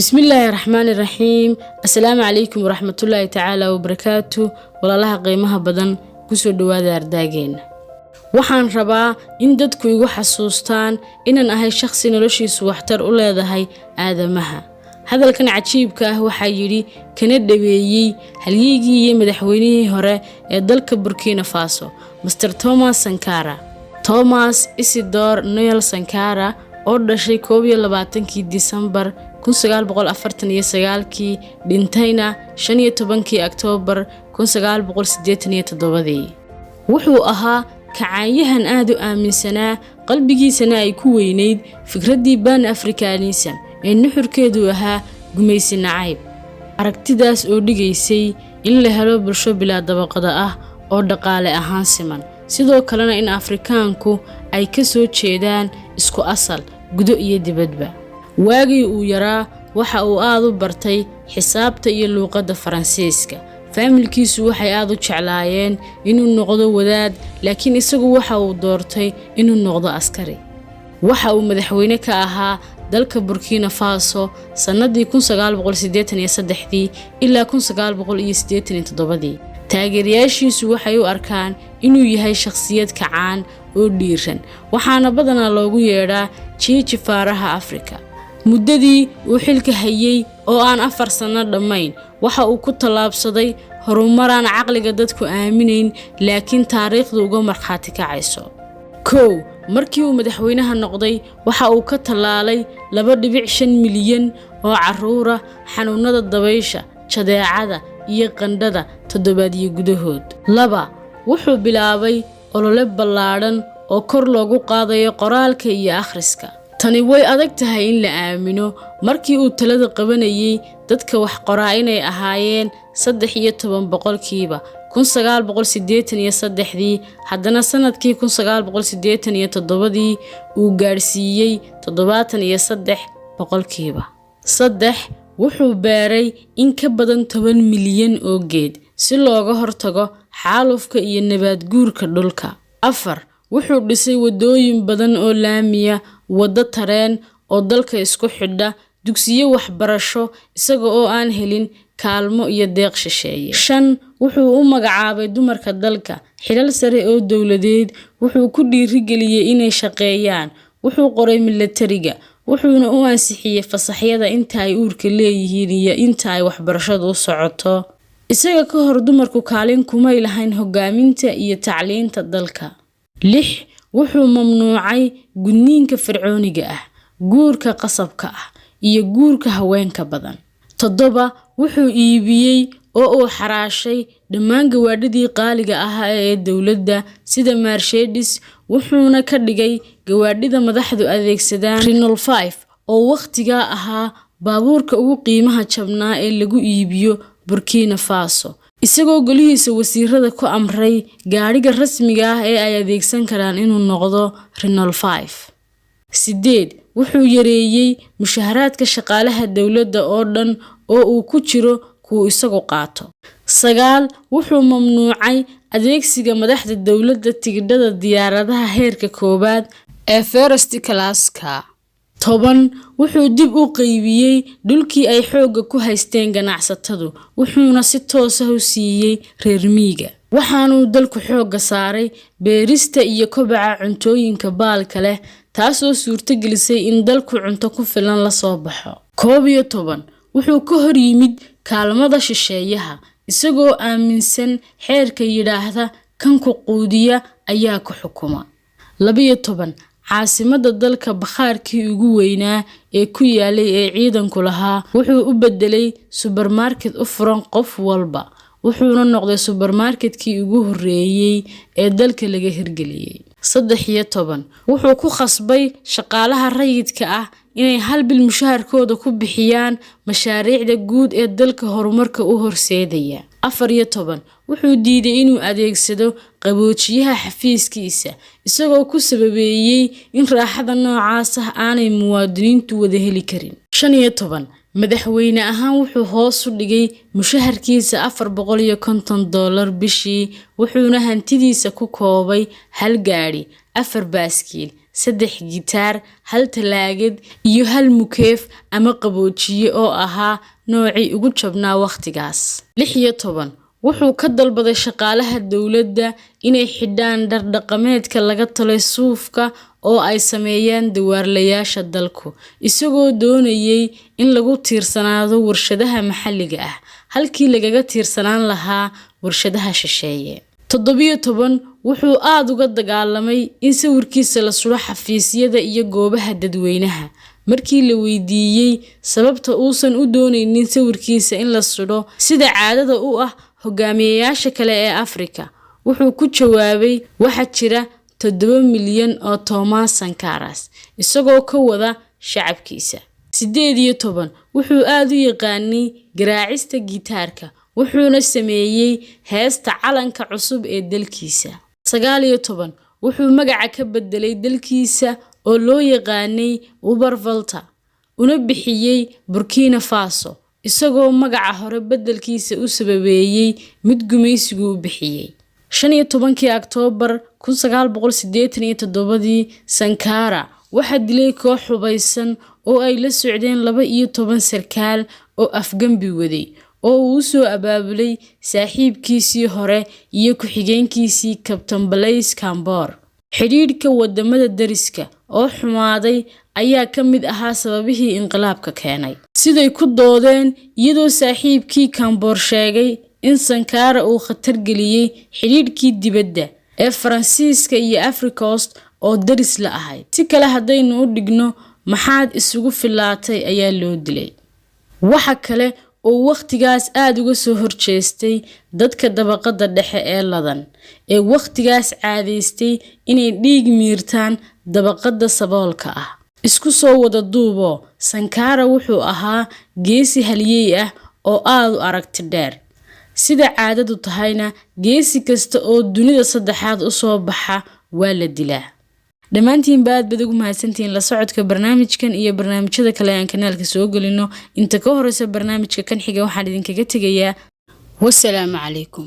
بسم الله الرحمن الرحيم. السلام عليكم ورحمة الله تعالى وبركاته. والله قيمها بدن كسر دوادة أرداجين. waxaan rabaa in dadku igu xasuustaan inaan ahay shakhsi noloshiisu waxtar u leedahay aadamaha. hadalkan cajiibka ah waxa yiri kana dhaweeyay halyeegii iyo madaxweynihii hore ee dalka Burkina Faso, Mr. Thomas Sankara. Thomas Isidore Noël Sankara oo dhashay 22 December 1949 dhintayna 15 October 1987. wuxuu ahaa kacayahan aad u aaminsanaa qalbigiisana ay ku weyneyd fikradii Pan Africanism ee nuxurkeedu ahaa gumaysi nacayb. aragtidaas oo dhigaysay in la helo bulsho bilaa dabaqada ah oo dhaqaale ahaan siman, sidoo kalena in Afrikaanku ay ka soo jeedaan isku asal gudo iyo dibadba. waagii uu yaraa waxa uu aad u bartay xisaabta iyo luqadda Faransiiska. familkiisu waxay aad u jeclaayeen inuu noqdo wadaad, laakiin isagu waxa uu doortay inuu noqdo askari. waxa uu madaxweyne ka ahaa dalka Burkina Faso sanadii 1983 ilaa 1987. taageerayaashiisu waxay u arkaan inuu yahay shakhsiyad kacaan oo dhiiran, waxaana badanaa loogu yeedhaa Che Guevaraha Afrika. muddadii uu xilka hayay oo aan 4 sano dhamayn, waxa uu ku talaabsaday horumaraan caqliga dadku aaminayn, laakiin taariikhdu uga marxaati kacayso. markii uu madaxweynaha noqday, waxa uu ka talaalay 2.5 milyan oo caruura xanuunada dabaysha, jadeecada iyo qandhada toddobaadyo gudahood. wuxuu bilaabay olole ballaadhan oo kor loogu qaadayo qoraalka iyo akhriska. tani way adag tahay in la aamino markii uu talada qabanayay dadka wax qoraa inay ahaayeen 13% 1983, haddana sanadkii 1987 uu gaarsiiyay 73%. wuxuu beeray in ka badan 10 milyan oo geed si looga hortago xaalufka iyo nabaad guurka dhulka. wuxuu dhisay wadooyin badan oo laamiya, wado tareen oo dalka isku xidha, dugsiyo waxbarasho isaga oo aan helin kaalmo iyo deeq shisheeye. wuxuu u magacaabay dumarka dalka xilal sare oo dawladeed, wuxuu ku dhiirigeliyay inay shaqeeyaan, wuxuu qoray militariga, wuxuuna u ansixiyay fasaxyada inta ay uurka leeyihiin iyo inta ay waxbarashadu u socoto. isaga ka hor dumarku kaalin kumay lahayn hogaaminta iyo tacliinta dalka. wuxuu mamnuucay gudniinka fircooniga ah, guurka qasabka ah iyo guurka haweenka badan. wuxuu iibiyey oo uu xaraashay dhammaan gawaadhidii qaaliga ahaa ee dawladda sida Mercedes, wuxuuna ka dhigay gawaadhida madaxdu adeegsadaan Renault 5 oo waqtiga ahaa baabuurka ugu qiimaha jabnaa ee lagu iibiyo Burkina Faso, isagoo golihiisa wasiirada ku amray gaariga rasmiga ah ee ay adeegsan karaan inuu noqdo Renault 5. wuxuu yareeyay mushaharaadka shaqaalaha dawladda oo dhan oo uu ku jiro kuwa isagu qaato. wuxuu mamnuucay adeegsiga madaxda dawladda tigidhada diyaaradaha heerka koobaad ee first class-ka. wuxuu dib u qaybiyay dhulkii ay xoogga ku haysteen ganacsatadu, wuxuuna si toos ah u siiyay reer miyiga. waxaanuu dalku xoogga saaray beerista iyo kobaca cuntooyinka baalka leh, taasoo suurtagelisay in dalku cunto ku filan la soo baxo. wuxuu ka hor yimid kaalmada shisheeyaha, isagoo aaminsan xeerka yiraahda kan ku quudiya ayaa ku xukuma. caasimada dalka bakhaarkii ugu weynaa ee ku yaalay ee ciidanku lahaa wuxuu u bedelay supermarket u furan qof walba, wuxuuna noqday supermarketkii ugu horeeyay ee dalka laga hirgeliyay. wuxuu ku khasbay shaqaalaha rayidka ah inay hal bil mushaharkooda ku bixiyaan mashaariicda guud ee dalka horumarka u horseedaya. wuxuu diiday inuu adeegsado qaboojiyaha xafiiskiisa, isagoo ku sababeeyay in raaxada noocaas ah aanay muwaadiniintu wada heli karin. madaxweyne ahaan wuxuu hoos u dhigay mushaharkiisa $450 bishii, wuxuuna hantidiisa ku koobay 1 gaari, 4 baaskiil, 3 gitaar, 1 talaagad iyo 1 mukeef ama qaboojiye oo ahaa noocii ugu jabnaa waqtigaas. 16 wuxuu ka dalbaday shaqaalaha dawladda inay xidhaan dhar dhaqameedka laga tolay suufka oo ay sameeyaan dawaarlayaasha dalku, isagoo doonayay in lagu tiirsanaado warshadaha maxalliga ah halkii lagaga tiirsanaan lahaa warshadaha shisheeye. 17 wuxuu aad uga dagaalamay in sawirkiisa la suro xafiisyada iyo goobaha dadweynaha. Markii la weydiiyey sababta uusan u doonaynin sawirkiisa in la suro sida caadada u ah hogaamiyayaasha kale ee Afrika, wuxuu ku jawaabay waxa jira 7 milyan oo Thomas Sankaras, isagoo ka wada shacabkiisa. 18 wuxuu aad u yaqaanay garaacista gitaarka, wuxuuna sameeyay heesta calanka cusub ee dalkiisa. 19 wuxuu magaca ka bedelay dalkiisa oo loo yaqaanay Ubervolta, una bixiyay Burkina Faso, isagoo magaca hore bedelkiisa u sababeeyay mid gumaysigu u bixiyay. 15 Oktoobar 1987 Sankara waxa dilay koox hubaysan oo ay la socdeen 12 sarkaal oo afgambi waday oo uu soo abaabulay saaxiibkiisii hore iyo ku-xigeenkiisii Captain Blaise Compaoré. Xiriirka wadamada dariska oo xumaaday ayaa ka mid ahaa sababihii inqilaabka keenay. Siday ku doodeen iyadoo saaxiibkii Compaoré sheegay in Sankara uu khatar geliyay xiriirkii dibadda ee Faransiiska iyo Afrika Coast oo daris la ahayd. Si kale haddaynu u dhigno, maxaad isugu filaatay ayaa loo dilay. Waxa kale oo waqtigaas aad uga soo horjeestay dadka dabaqada dhexe ee ladan ee waqtigaas caadaystay inay dhiig miirtaan dabaqada saboolka ah. Isku soo wada duubo, Sankara wuxuu ahaa geesi halyeey ah oo aad u aragti dheer. Sida caadadu tahayna, geesi kasta oo dunida saddexaad u soo baxa waa la dilaa. dhammaantiin baad ugu mahadsantiin la socodka barnaamijkan iyo barnaamijyada kale aan kanaalka soo gelino. Inta ka horeysa barnaamijka kan xiga waxaan idinkaga tegayaa wassalaamu calaykum.